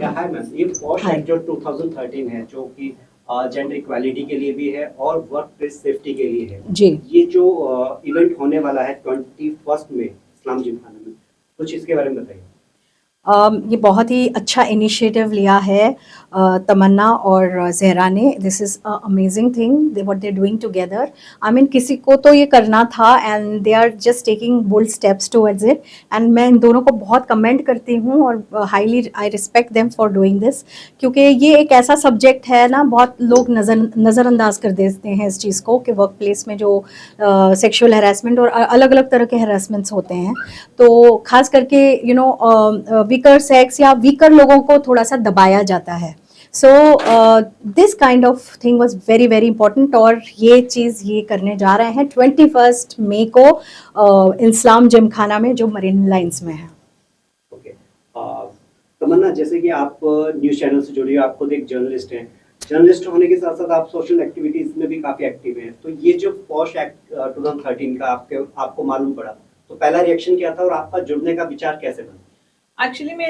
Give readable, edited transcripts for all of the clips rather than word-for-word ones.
या hi ma'am, ये posh हाय। Act जो 2013 है जो कि जेंडर इक्वालिटी के लिए भी है और वर्क प्लेस सेफ्टी के लिए है। जी। ये जो इवेंट होने वाला है 21 में इस्लाम जिमखाना में, कुछ इसके बारे में बताइए। ये बहुत ही अच्छा इनिशिएटिव लिया है तमन्ना और ज़हरा ने। This is a amazing thing what they are doing together. I mean किसी को तो ये करना था and they are just taking bold steps towards it. And मैं इन दोनों को बहुत कमेंट करती हूँ और highly I respect them for doing this, क्योंकि ये एक ऐसा सब्जेक्ट है ना, बहुत लोग नज़रअंदाज कर देते हैं इस चीज़ को कि वर्क प्लेस में जो सेक्शुअल हैरेसमेंट और अलग अलग तरह के हैरेसमेंट्स होते हैं, तो खास करके वीकर सेक्स या वीकर लोगों को थोड़ा सा दबाया जाता है। So this kind of thing was very very important, और ये चीज़ ये करने जा रहे हैं 21 मई को इस्लाम जिमखाना में जो मरीन लाइंस में है। ओके। तमन्ना, जैसे कि आप न्यूज़ चैनल से जुड़ी हो, आप खुद एक जर्नलिस्ट हैं। जर्नलिस्ट होने के साथ साथ आप सोशल एक्टिविटीज में भी काफी एक्टिव हैं। तो ये जो पॉश एक्ट 2013 का आपको मालूम पड़ा, तो पहला रिएक्शन क्या था और आपका जुड़ने का विचार कैसे बना? एक्चुअली मैं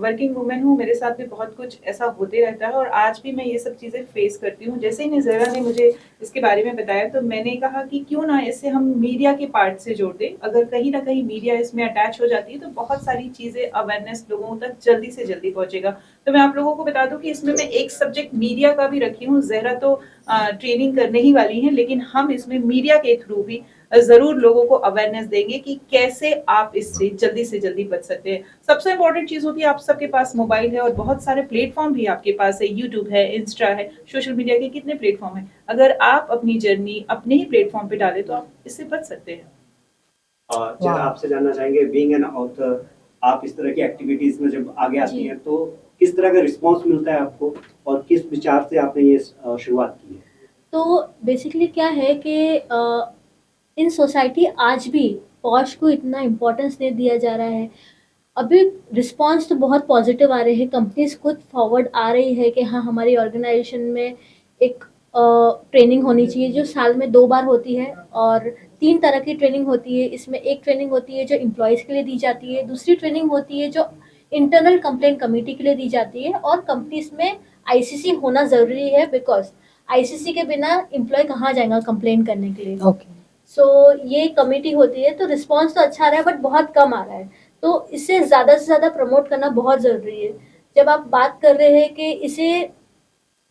वर्किंग वूमेन हूँ, मेरे साथ भी बहुत कुछ ऐसा होते रहता है और आज भी मैं ये सब चीज़ें फेस करती हूँ। जैसे ही ज़हरा ने मुझे इसके बारे में बताया तो मैंने कहा कि क्यों ना इससे हम मीडिया के पार्ट से जोड़ दें। अगर कहीं ना कहीं मीडिया इसमें अटैच हो जाती है तो बहुत सारी चीज़ें अवेयरनेस लोगों तक जल्दी से जल्दी पहुँचेगा। तो मैं आप लोगों को बता दूँ कि इसमें मैं एक सब्जेक्ट मीडिया का भी रखी हूँ। ज़हरा तो ट्रेनिंग करने ही वाली है, लेकिन हम इसमें मीडिया के थ्रू भी जरूर लोगों को अवेयरनेस देंगे कि कैसे आप इससे से जल्दी बच सकते हैं। सबसे इंपॉर्टेंट चीज होती है आप सबके पास मोबाइल है और बहुत सारे प्लेटफॉर्म भी आपके पास है, यूट्यूब है, इंस्टा है, सोशल मीडिया के कितने प्लेटफॉर्म है। अगर आप अपनी जर्नी अपने ही प्लेटफॉर्म पे डालें तो आप इससे बच सकते हैं। जरा आपसे जानना चाहेंगे, बीइंग एन ऑथर, आप इस तरह की एक्टिविटीज में जब आगे आती हैं तो किस तरह का रिस्पांस मिलता है आपको और किस विचार से आपने ये शुरुआत की है? तो बेसिकली क्या है कि इन सोसाइटी आज भी पॉश को इतना इम्पोर्टेंस नहीं दिया जा रहा है। अभी रिस्पांस तो बहुत पॉजिटिव आ रहे हैं, कंपनीज खुद फॉरवर्ड आ रही है कि हाँ हमारी ऑर्गेनाइजेशन में एक ट्रेनिंग होनी चाहिए जो साल में 2 बार होती है, और 3 तरह की ट्रेनिंग होती है। इसमें एक ट्रेनिंग होती है जो एम्प्लॉयज़ के लिए दी जाती है, दूसरी ट्रेनिंग होती है जो इंटरनल कंप्लेंट कमेटी के लिए दी जाती है, और कंपनीज में आईसीसी होना ज़रूरी है, बिकॉज आईसीसी के बिना एम्प्लॉय कहाँ जाएगा कंप्लेंट करने के लिए। ओके। सो ये कमेटी होती है। तो रिस्पांस तो अच्छा आ रहा है बट बहुत कम आ रहा है, तो इससे ज़्यादा से ज़्यादा प्रमोट करना बहुत ज़रूरी है। जब आप बात कर रहे हैं कि इसे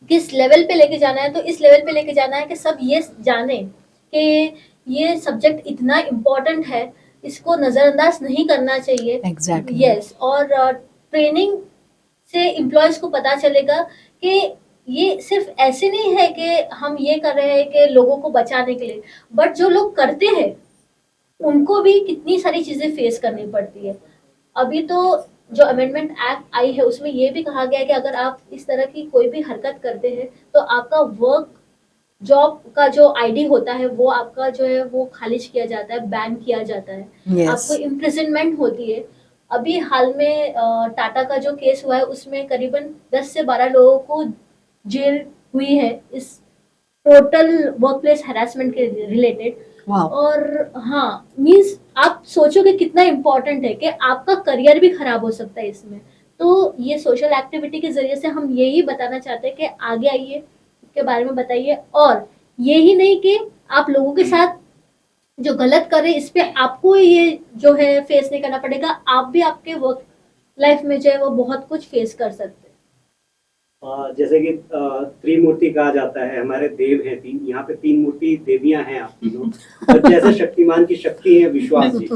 किस लेवल पे लेके जाना है, तो इस लेवल पे लेके जाना है कि सब ये जाने कि ये सब्जेक्ट इतना इम्पोर्टेंट है, इसको नज़रअंदाज नहीं करना चाहिए। एग्जैक्टली। यस, और ट्रेनिंग से एम्प्लॉयज़ को पता चलेगा कि ये सिर्फ ऐसे नहीं है कि हम ये कर रहे हैं कि लोगों को बचाने के लिए, बट जो लोग करते हैं उनको भी कितनी सारी चीज़ें फेस करनी पड़ती है। अभी तो जो अमेंडमेंट एक्ट आई है उसमें ये भी कहा गया है कि अगर आप इस तरह की कोई भी हरकत करते हैं तो आपका वर्क जॉब का जो आईडी होता है वो आपका जो है वो खारिज किया जाता है, बैन किया जाता है। Yes. आपको इम्प्रिजनमेंट होती है। अभी हाल में टाटा का जो केस हुआ है उसमें करीबन 10 से 12 लोगों को जेल हुई है इस टोटल वर्कप्लेस हैरेसमेंट के रिलेटेड। Wow. और हाँ, मीन्स आप सोचोगे कितना इम्पोर्टेंट है कि आपका करियर भी खराब हो सकता है इसमें। तो ये सोशल एक्टिविटी के जरिए से हम यही बताना चाहते हैं कि आगे आइए, के बारे में बताइए, और यही नहीं कि आप लोगों के साथ जो गलत कर रहे हैं इस पे आपको ये जो है फेस नहीं करना पड़ेगा। आप भी आपके वर्क लाइफ में जो है वो बहुत कुछ फेस कर सकते हैं। जैसे कि त्रिमूर्ति कहा जाता है, हमारे देव हैं 3, यहाँ पे 3 मूर्ति देवियां हैं आप तीनों। और जैसे शक्तिमान की शक्ति है विश्वास जी।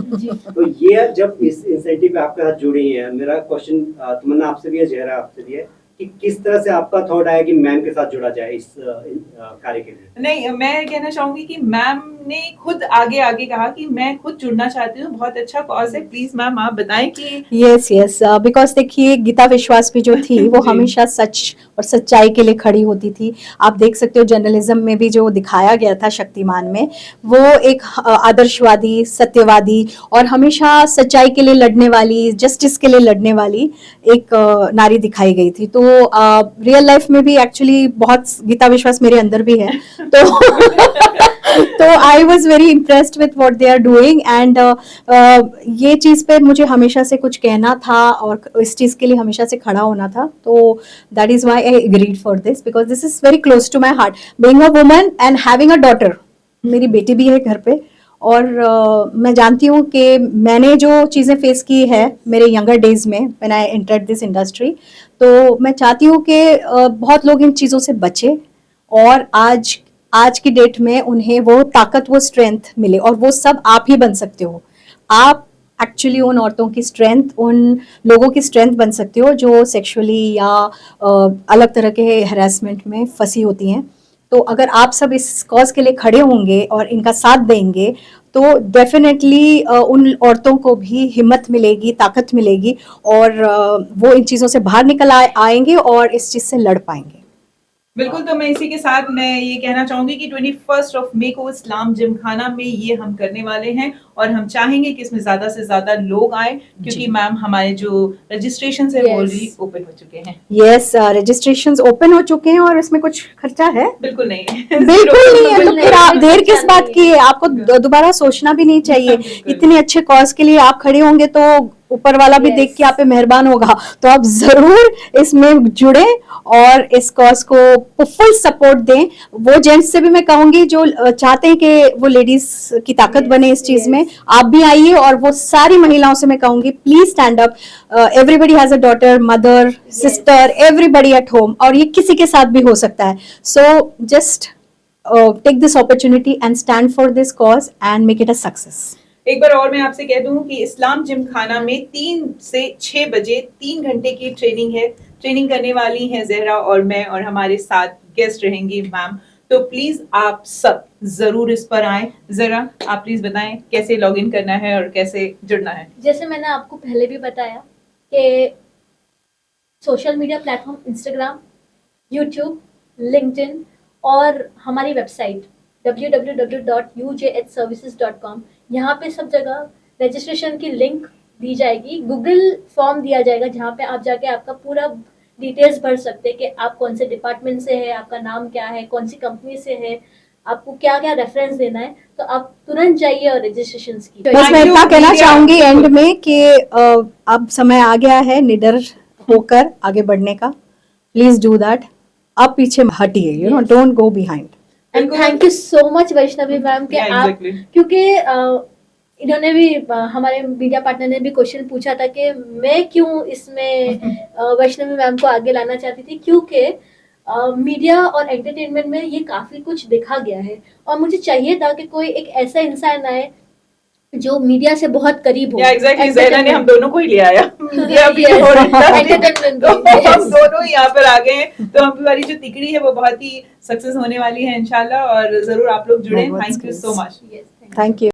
तो ये जब इस इंसेंटिव पे आपके साथ जुड़ी हैं, मेरा क्वेश्चन तमन्ना आपसे भी है, ज़हरा आपसे भी है, कि किस तरह से आपका थॉट आया कि मैम के साथ जुड़ा जाए इस कार्य के लिए? नहीं, मैं कहना चाहूंगी कि मैम ने खुद आगे कहा कि मैं खुद जुड़ना चाहती हूँ, बहुत अच्छा कॉज है, प्लीज मैम आप बताएं कि। यस यस, बिकॉज देखिए गीता विश्वास भी जो थी वो हमेशा सच और सच्चाई के लिए खड़ी होती थी। आप देख सकते हो जर्नलिज्म में भी जो दिखाया गया था शक्तिमान में, वो एक आदर्शवादी, सत्यवादी और हमेशा सच्चाई के लिए लड़ने वाली, जस्टिस के लिए लड़ने वाली एक नारी दिखाई गई थी। तो रियल लाइफ में भी एक्चुअली बहुत गीता विश्वास मेरे अंदर भी है। तो तो I was very impressed with what they are doing and ये चीज़ पे मुझे हमेशा से कुछ कहना था और इस चीज़ के लिए हमेशा से खड़ा होना था, तो that is why I agreed for this because this is very close to my heart, being a woman and having a daughter. मेरी बेटी भी है घर पे और मैं जानती हूँ कि मैंने जो चीज़ें फेस की है मेरे यंगर डेज में when I entered this industry, तो मैं चाहती हूँ कि बहुत लोग इन चीज़ों से बचे और आज की डेट में उन्हें वो ताकत, वो स्ट्रेंथ मिले, और वो सब आप ही बन सकते हो। आप एक्चुअली उन औरतों की स्ट्रेंथ, उन लोगों की स्ट्रेंथ बन सकते हो जो सेक्सुअली या अलग तरह के हैरेसमेंट में फंसी होती हैं। तो अगर आप सब इस कॉज के लिए खड़े होंगे और इनका साथ देंगे तो डेफिनेटली उन औरतों को भी हिम्मत मिलेगी, ताकत मिलेगी और वो इन चीज़ों से बाहर निकल आएंगे और इस चीज़ से लड़ पाएंगे। बिल्कुल, तो मैं इसी के साथ मैं ये कहना चाहूंगी कि 21 मई को इस्लाम जिमखाना में ये हम करने वाले हैं और हम चाहेंगे कि इसमें ज्यादा से ज्यादा लोग आए क्योंकि मैम हमारे जो रजिस्ट्रेशन है वो Yes. ऑलरेडी ओपन हो चुके हैं। यस, रजिस्ट्रेशंस ओपन हो चुके हैं और इसमें कुछ खर्चा है? बिल्कुल नहीं बिल्कुल नहीं है, तो बिल्कुल फिर नहीं, आप कोई देर खर्चा किस बात नहीं की है? आपको दोबारा सोचना भी नहीं चाहिए। बिल्कुल। इतने अच्छे कॉज के लिए आप खड़े होंगे तो ऊपर वाला भी Yes. देख के आप पे मेहरबान होगा, तो आप जरूर इसमें जुड़े और इस कॉज को फुल सपोर्ट दें। वो जेंट्स से भी मैं कहूंगी जो चाहते हैं कि वो लेडीज की ताकत Yes, बने इस चीज yes. में, आप भी आइए। और वो सारी महिलाओं से मैं कहूंगी please stand up. Everybody has a daughter, mother, sister, everybody at home, और ये किसी के साथ भी हो सकता है। So just take this opportunity and stand for this cause and make it a success. एक बार और मैं आपसे कह दूं कि इस्लाम जिमखाना में 3 से 6 बजे 3 घंटे की ट्रेनिंग है। ट्रेनिंग करने वाली हैं ज़हरा और मैं, और हमारे साथ गेस्ट रहेंगी मैम। तो प्लीज आप सब जरूर इस पर आए। जरा आप प्लीज बताएं कैसे लॉग इन करना है और कैसे जुड़ना है। जैसे मैंने आपको पहले भी बताया कि social media platform Instagram, YouTube, LinkedIn और हमारी वेबसाइट www.ujhservices.com, यहाँ पे सब जगह रजिस्ट्रेशन की लिंक दी जाएगी। गूगल फॉर्म दिया जाएगा जहाँ पे आप जाके आपका पूरा डिटेल्स भर सकते हैं कि आप कौन से डिपार्टमेंट से है, आपका नाम क्या है, कौन सी कंपनी से है, आपको क्या क्या रेफरेंस देना है। तो आप तुरंत जाइए और रजिस्ट्रेशन की। बस मैं इतना कहना चाहूंगी एंड में कि अब समय आ गया है निडर होकर आगे बढ़ने का। Please do that. अब पीछे हटिए, you know, don't go behind. And thank you so much Vaishnavi ma'am कि आप, क्योंकि इन्होंने भी हमारे मीडिया पार्टनर ने भी क्वेश्चन पूछा था कि मैं क्यों इसमें वैष्णवी मैम को आगे लाना चाहती थी, क्योंकि मीडिया और एंटरटेनमेंट में ये काफी कुछ देखा गया है और मुझे चाहिए था कि कोई एक ऐसा इंसान आए जो मीडिया से बहुत करीब हो। एग्जैक्टली, ज़हरा ने हम दोनों को ही ले आया, मीडिया भी और एंटरटेनमेंट तो हम दोनों यहाँ पर आ गए हैं। तो हमारी जो तिकड़ी है वो बहुत ही सक्सेस होने वाली है इंशाल्लाह, और जरूर आप लोग जुड़े। Thank you so much. Thank you.